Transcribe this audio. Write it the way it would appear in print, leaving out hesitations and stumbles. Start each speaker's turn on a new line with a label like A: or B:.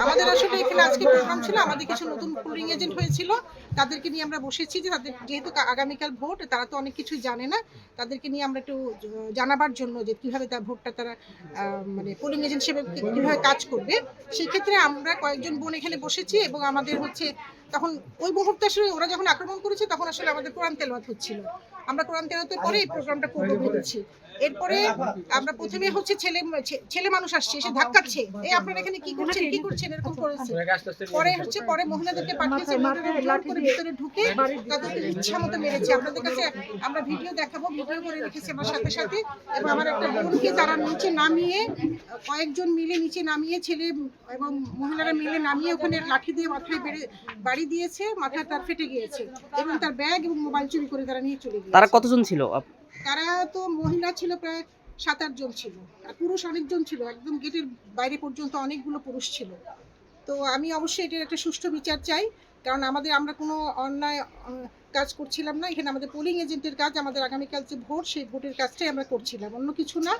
A: আমাদের আসলে এখানে আজকে প্রোগ্রাম ছিল, আমাদের কিছু নতুন পোলিং এজেন্ট হয়েছিল, তাদেরকে নিয়ে আমরা বসেছি যে তাদের যেহেতু আগামীকাল ভোট, তারা তো অনেক কিছুই জানে না, তাদেরকে নিয়ে আমরা একটু জানাবার জন্য যে কীভাবে তার ভোটটা তারা মানে পোলিং এজেন্ট হিসেবে কীভাবে কাজ করবে। সেক্ষেত্রে আমরা কয়েকজন বোন এখানে বসেছি এবং আমাদের হচ্ছে তখন ওই মুহূর্তে আসলে ওরা যখন আক্রমণ করেছে তখন আসলে আমাদের কোরআন তেলাওয়াত হচ্ছিল। আমরা কোরআন তেলাওয়াতের পরে এই প্রোগ্রামটা করবো ভেবেছি। এরপরে আমরা প্রথমে হচ্ছে ছেলে মানুষ আসছে, এসে ধাক্কাচ্ছে, এই আপনারা এখানে কি করছেন এরকম করেছে। পরে মহিলাদেরকে পাঠিয়েছে, মহিলাদের করে ভিতরে ঢুকে তাদেরকে ইচ্ছা মতো মেরেছে। আপনাদের কাছে আমরা ভিডিও দেখাবো, ভিডিও করে রেখেছি আমার সাথে সাথে। এবং আমার একটা বোনকে তারা নিচে নামিয়ে, কয়েকজন মিলে নিচে নামিয়ে, ছেলে এবং মহিলারা মিলে নামিয়ে ওখানে লাঠি দিয়ে মাথায় বাড়ি দিয়েছে, মাথায় তার ফেটে গিয়েছে এবং তার ব্যাগ এবং মোবাইল চুরি করে তারা নিয়ে চলে গিয়েছে।
B: তারা কতজন ছিল?
A: তারা তো মহিলা ছিল প্রায় 7-8 জন ছিল, আর পুরুষ অনেকজন ছিল, একদম গেটের বাইরে পর্যন্ত অনেকগুলো পুরুষ ছিল। তো আমি অবশ্যই এটার একটা সুষ্ঠু বিচার চাই, কারণ আমরা কোনো অন্যায় কাজ করছিলাম না। এখানে আমাদের পোলিং এজেন্টের কাজ, আমাদের আগামীকাল যে ভোট, সেই ভোটের কাজটাই আমরা করছিলাম, অন্য কিছু না।